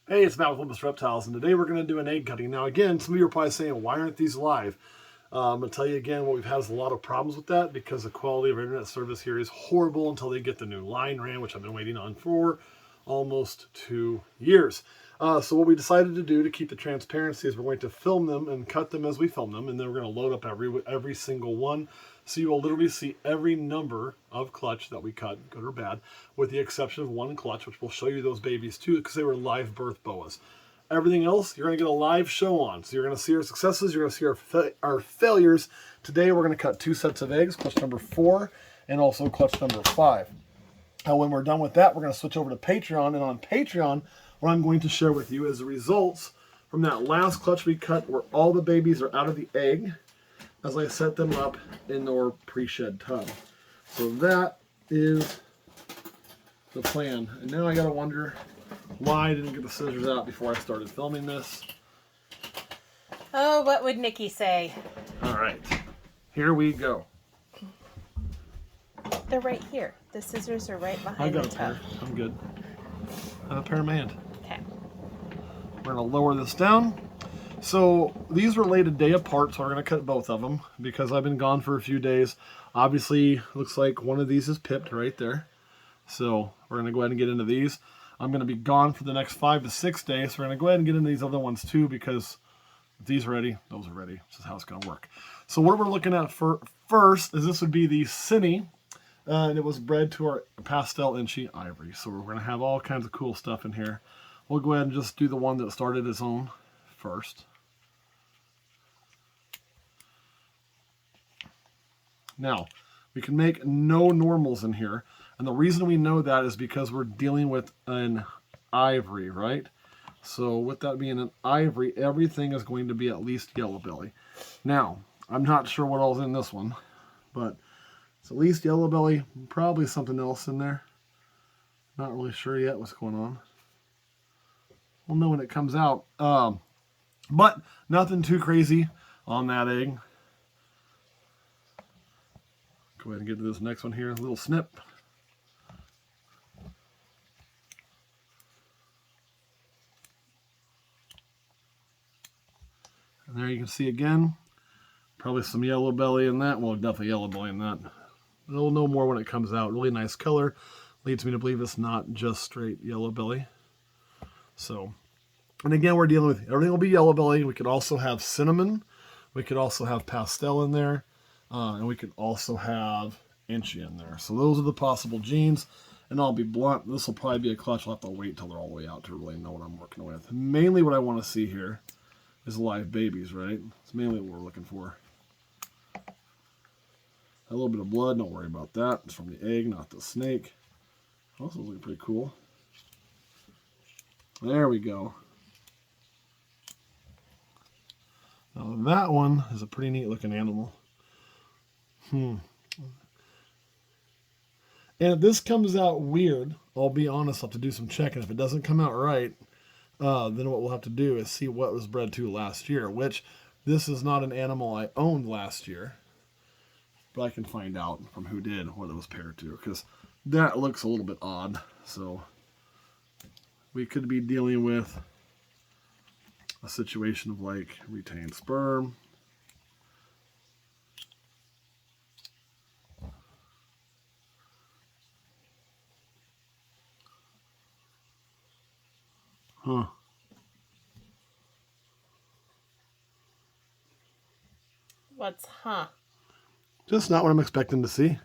Hey, it's Matt with Olympus Reptiles, and today we're going to do an egg cutting. Now, again, some of you are probably saying, why aren't these live? I'm going to tell you again, what we've had is a lot of problems with that because the quality of internet service here is horrible until they get the new line ran, which I've been waiting on for almost 2 years. So what we decided to do to keep the transparency is we're going to film them and cut them as we film them, and then we're going to load up every single one. So you will literally see every number of clutch that we cut, good or bad, with the exception of one clutch, which will show you those babies too, because they were live birth boas. Everything else, you're going to get a live show on. So you're going to see our successes, you're going to see our failures. Today we're going to cut 2 sets of eggs, clutch number 4 and also clutch number 5. Now when we're done with that, we're going to switch over to Patreon. And on Patreon, what I'm going to share with you is the results from that last clutch we cut where all the babies are out of the egg as I set them up in their pre-shed tub. So that is the plan. And now I got to wonder why I didn't get the scissors out before I started filming this. Oh, what would Nikki say? All right, here we go. They're right here. The scissors are right I behind got the a tub. pair. I'm good. I have a pair in my hand. Okay. We're going to lower this down. So these were laid a day apart, so we're going to cut both of them because I've been gone for a few days. Obviously, looks like one of these is pipped right there. So we're going to go ahead and get into these. I'm going to be gone for the next 5 to 6 days, so we're going to go ahead and get into these other ones too because if these are ready, those are ready. This is how it's going to work. So what we're looking at first is this would be the Cine, and it was bred to our pastel inchy ivory. So we're going to have all kinds of cool stuff in here. We'll go ahead and just do the one that started its own first. Now, we can make no normals in here. And the reason we know that is because we're dealing with an ivory, right? So with that being an ivory, everything is going to be at least yellow belly. Now, I'm not sure what all's in this one, but it's at least yellow belly, probably something else in there. Not really sure yet what's going on. We'll know when it comes out. But nothing too crazy on that egg. Go ahead and get to this next one here. A little snip. And there you can see again, probably some yellow belly in that. Well, definitely yellow belly in that. We'll know more when it comes out. Really nice color. Leads me to believe it's not just straight yellow belly. So, and again, we're dealing with, everything will be yellow belly. We could also have cinnamon. We could also have pastel in there. And we could also have inchy in there. So those are the possible genes. And I'll be blunt, this will probably be a clutch. I'll have to wait till they're all the way out to really know what I'm working with. Mainly what I want to see here is live babies, right? It's mainly what we're looking for. A little bit of blood, don't worry about that. It's from the egg, not the snake. Also looking pretty cool. There we go. Now that one is a pretty neat looking animal. And if this comes out weird, I'll be honest, I'll have to do some checking. If it doesn't come out right, then what we'll have to do is see what was bred to last year, which this is not an animal I owned last year. But I can find out from who did what it was paired to, because that looks a little bit odd. So we could be dealing with a situation of like retained sperm. Huh. What's Just not what I'm expecting to see.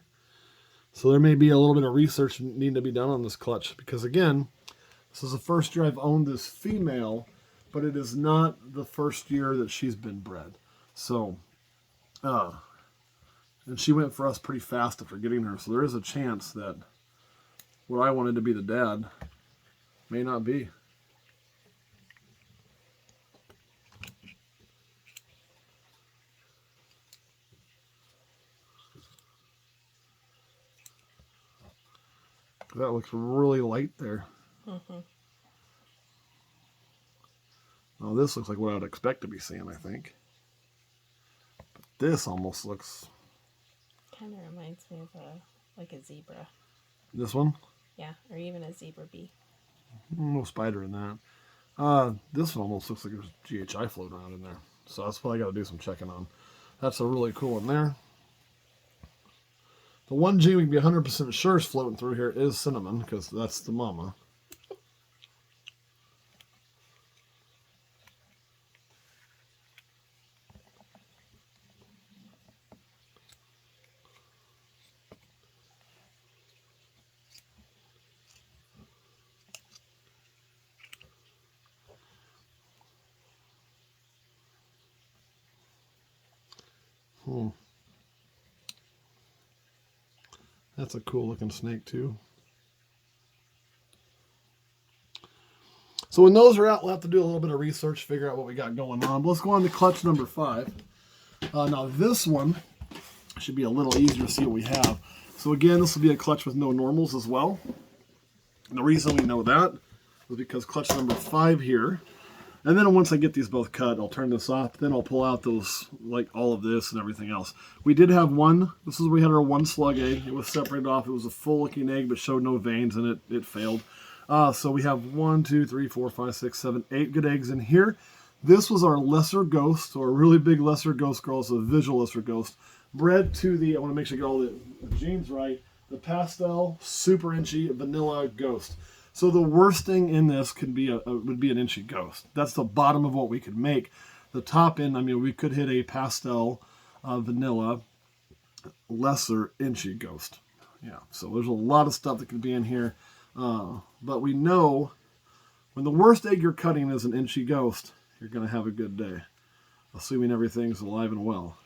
So there may be a little bit of research needing to be done on this clutch, because again, this is the first year I've owned this female, but it is not the first year that she's been bred. So, and she went for us pretty fast after getting her. So there is a chance that what I wanted to be the dad may not be. That looks really light there. Now this looks like what I would expect to be seeing, I think. But this almost looks... Kind of reminds me of like a zebra. This one? Yeah, or even a zebra bee. No spider in that. This one almost looks like there's GHI floating around in there. So that's what I got to do some checking on. That's a really cool one there. The one G we can be 100% sure is floating through here is cinnamon, because that's the mama. That's a cool looking snake too. So when those are out, we'll have to do a little bit of research, figure out what we got going on. But let's go on to clutch number 5. Now this one should be a little easier to see what we have. So again, this will be a clutch with no normals as well. And the reason we know that is because clutch number 5 here, and then once I get these both cut, I'll turn this off. Then I'll pull out those, like all of this and everything else. We did have one. This is where we had our one slug egg. It was separated off. It was a full looking egg, but showed no veins in it. It failed. So we have 1, 2, 3, 4, 5, 6, 7, 8 good eggs in here. This was our lesser ghost, or a really big lesser ghost girl. It's a visual lesser ghost. Bred to the, I want to make sure I get all the genes right, the pastel, super inchy, vanilla ghost. So the worst thing in this could be would be an inchy ghost. That's the bottom of what we could make. The top end, I mean, we could hit a pastel, vanilla, lesser inchy ghost. Yeah, so there's a lot of stuff that could be in here. But we know when the worst egg you're cutting is an inchy ghost, you're going to have a good day, assuming everything's alive and well.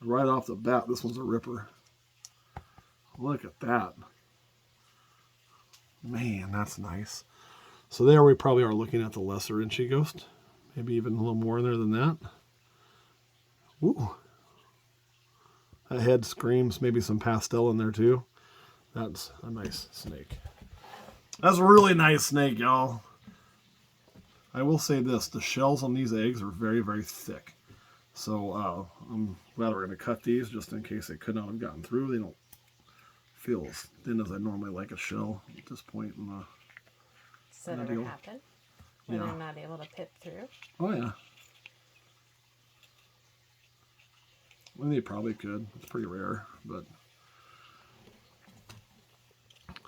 Right off the bat, this one's a ripper. Look at that. Man, that's nice. So there we probably are looking at the lesser inchy ghost. Maybe even a little more in there than that. Ooh. That head screams maybe some pastel in there too. That's a nice snake. That's a really nice snake, y'all. I will say this. The shells on these eggs are very, very thick. So I'm glad we're going to cut these just in case they could not have gotten through. They don't feel as thin as I normally like a shell at this point in the Does that ever happen? When they're not able to pip through? Oh, yeah. Well, they probably could. It's pretty rare, but...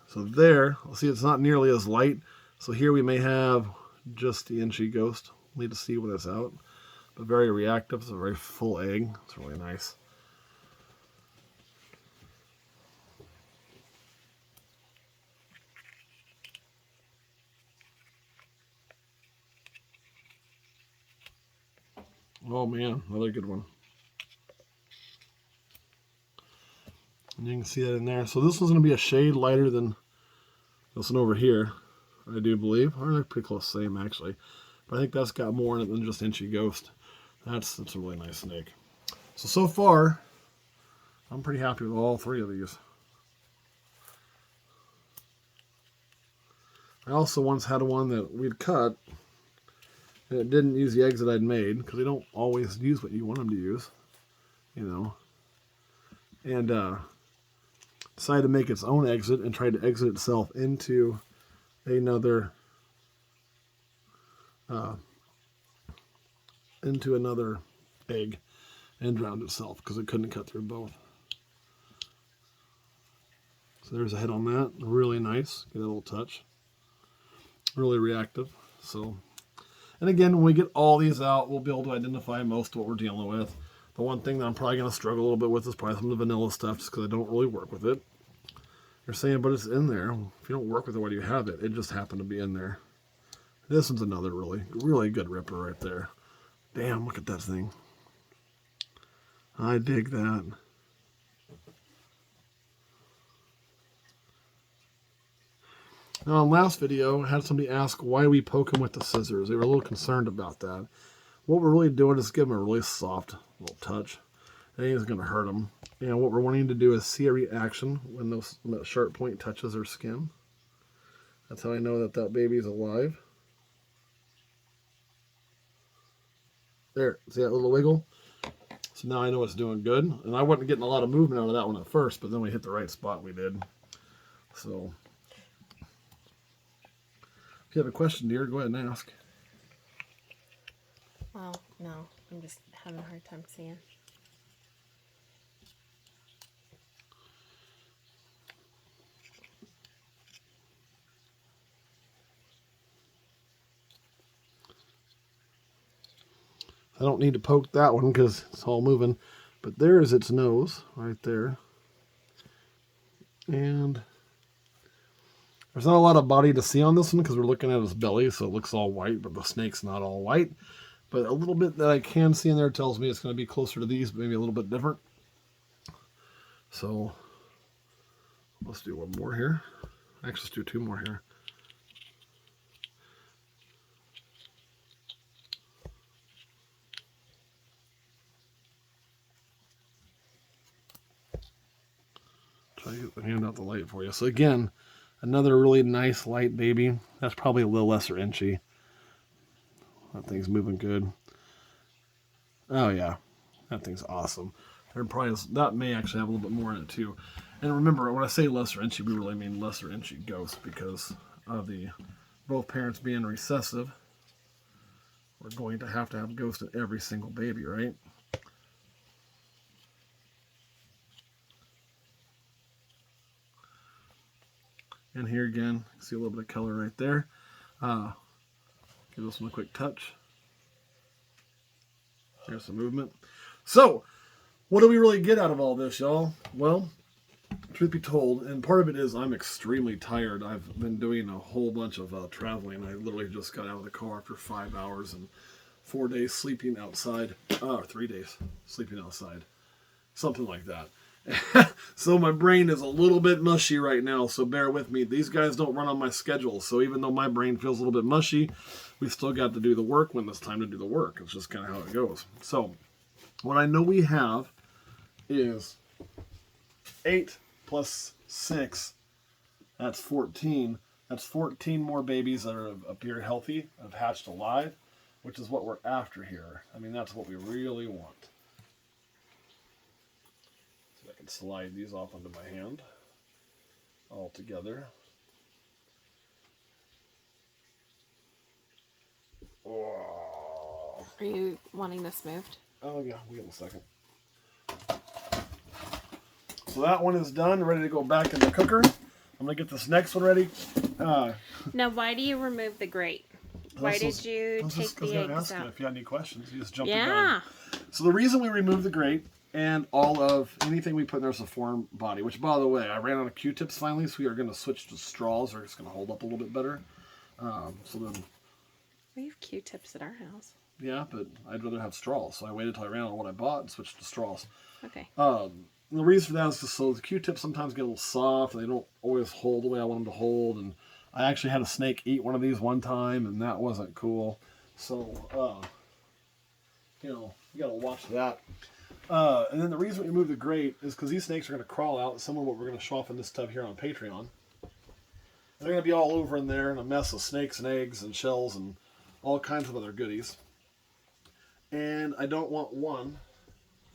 So there, I'll see it's not nearly as light. So here we may have just the inchy ghost. We'll need to see when it's out. But very reactive. It's a very full egg. It's really nice. Oh man, another good one. And you can see that in there. So this one's going to be a shade lighter than this one over here, I do believe. Or they're pretty close the same actually. But I think that's got more in it than just inchy ghost. That's a really nice snake. So far, I'm pretty happy with all 3 of these. I also once had one that we'd cut, and it didn't use the eggs that I'd made, because they don't always use what you want them to use, you know. And decided to make its own exit and tried to exit itself into another egg and drowned itself because it couldn't cut through both. So there's a head on that. Really nice. Get a little touch. Really reactive. So, and again, when we get all these out, we'll be able to identify most of what we're dealing with. The one thing that I'm probably going to struggle a little bit with is probably some of the vanilla stuff just because I don't really work with it. You're saying, but it's in there. If you don't work with it, why do you have it? It just happened to be in there. This one's another really, really good ripper right there. Damn, look at that thing. I dig that. Now, in the last video, I had somebody ask why we poke them with the scissors. They were a little concerned about that. What we're really doing is give them a really soft little touch. It ain't going to hurt them. And what we're wanting to do is see a reaction when that sharp point touches their skin. That's how I know that that baby's alive. There, see that little wiggle? So now I know it's doing good. And I wasn't getting a lot of movement out of that one at first, but then we hit the right spot we did. So. If you have a question, dear, go ahead and ask. Well, no. I'm just having a hard time seeing. I don't need to poke that one because it's all moving. But there is its nose right there. And there's not a lot of body to see on this one because we're looking at his belly, so it looks all white, but the snake's not all white. But a little bit that I can see in there tells me it's going to be closer to these, but maybe a little bit different. So let's do one more here. Actually, let's do two more here. Try to get the hand out the light for you. So again, another really nice light baby. That's probably a little lesser inchy. That thing's moving good. Oh yeah, that thing's awesome. There probably is, that may actually have a little bit more in it too. And remember, when I say lesser inchy, we really mean lesser inchy ghost because of the both parents being recessive. We're going to have ghost in every single baby, right? And here again, see a little bit of color right there. Give this one a quick touch. There's some movement. So, what do we really get out of all this, y'all? Well, truth be told, and part of it is I'm extremely tired. I've been doing a whole bunch of traveling. I literally just got out of the car after 5 hours and 4 days sleeping outside. 3 days sleeping outside. Something like that. So my brain is a little bit mushy right now, so bear with me. These guys don't run on my schedule, so even though my brain feels a little bit mushy, we still got to do the work when it's time to do the work. It's just kind of how it goes. So what I know we have is 8 plus 6. That's 14. That's 14 more babies that are appear healthy, have hatched alive, which is what we're after here. I mean, that's what we really want. Slide these off onto my hand all together. Oh. Are you wanting this moved? Oh yeah, we'll get in a second. So that one is done, ready to go back in the cooker. I'm gonna get this next one ready. Now, why do you remove the grate? Why did you take the eggs out? If you had any questions, you just jump in. Yeah. So the reason we remove the grate and all of anything we put in there is a foreign body, which, by the way, I ran out of Q-tips finally, so we are going to switch to straws. They're just going to hold up a little bit better. So then, We have Q-tips at our house. Yeah, but I'd rather have straws, so I waited till I ran out of what I bought and switched to straws. Okay. The reason for that is just so the Q-tips sometimes get a little soft, and they don't always hold the way I want them to hold, and I actually had a snake eat one of these one time, and that wasn't cool. So, you got to watch that. And then the reason we move the grate is because these snakes are going to crawl out, similar to what we're going to show off in this tub here on Patreon. They're going to be all over in there in a mess of snakes and eggs and shells and all kinds of other goodies. And I don't want one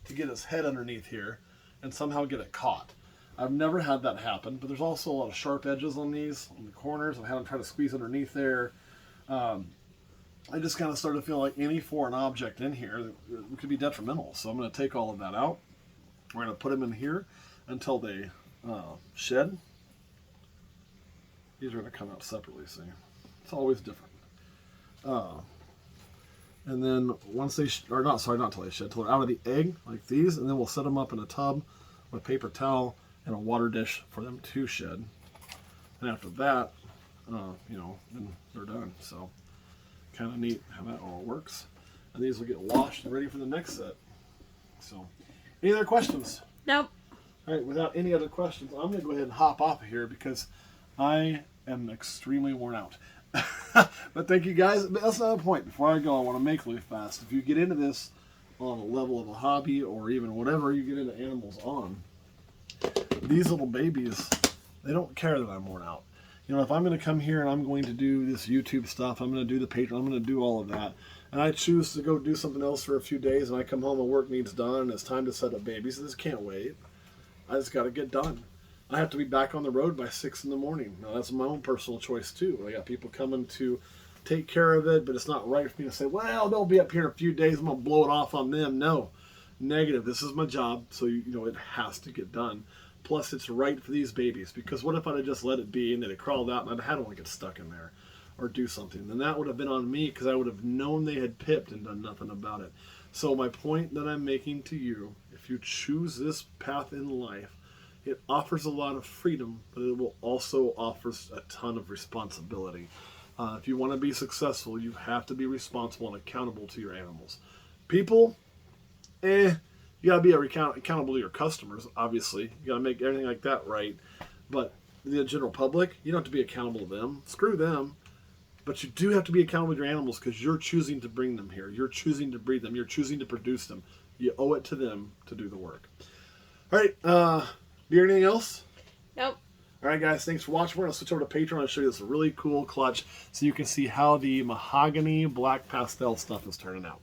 to get his head underneath here and somehow get it caught. I've never had that happen, but there's also a lot of sharp edges on these, on the corners. I've had them try to squeeze underneath there. I just kind of started feeling like any foreign object in here could be detrimental. So I'm going to take all of that out. We're going to put them in here until they shed. These are going to come out separately, see. It's always different. And then once they, not until they shed, until they're out of the egg, like these, and then we'll set them up in a tub with paper towel and a water dish for them to shed. And after that, then they're done. So kind of neat how that all works. And these will get washed and ready for the next set. So, any other questions? Nope. All right, without any other questions, I'm going to go ahead and hop off of here because I am extremely worn out. But thank you guys. But that's not the point. Before I go, I want to make really fast. If you get into this on a level of a hobby or even whatever you get into animals on, these little babies, they don't care that I'm worn out. If I'm going to come here and I'm going to do this YouTube stuff, I'm going to do the Patreon, I'm going to do all of that, and I choose to go do something else for a few days, and I come home and work needs done, and it's time to set up babies, I just can't wait. I just got to get done. I have to be back on the road by 6 in the morning. Now, that's my own personal choice, too. I got people coming to take care of it, but it's not right for me to say, well, they'll be up here in a few days. I'm going to blow it off on them. No. Negative. This is my job, so, it has to get done. Plus, it's right for these babies, because what if I'd have just let it be and then it crawled out and I'd had one get stuck in there or do something? Then that would have been on me, because I would have known they had pipped and done nothing about it. So my point that I'm making to you, if you choose this path in life, it offers a lot of freedom, but it will also offer a ton of responsibility. If you want to be successful, you have to be responsible and accountable to your animals. People, you got to be accountable to your customers, obviously. You got to make everything like that right. But the general public, you don't have to be accountable to them. Screw them. But you do have to be accountable to your animals, because you're choosing to bring them here. You're choosing to breed them. You're choosing to produce them. You owe it to them to do the work. All right. Do you have anything else? Nope. All right, guys. Thanks for watching. We're going to switch over to Patreon and show you this really cool clutch so you can see how the mahogany black pastel stuff is turning out.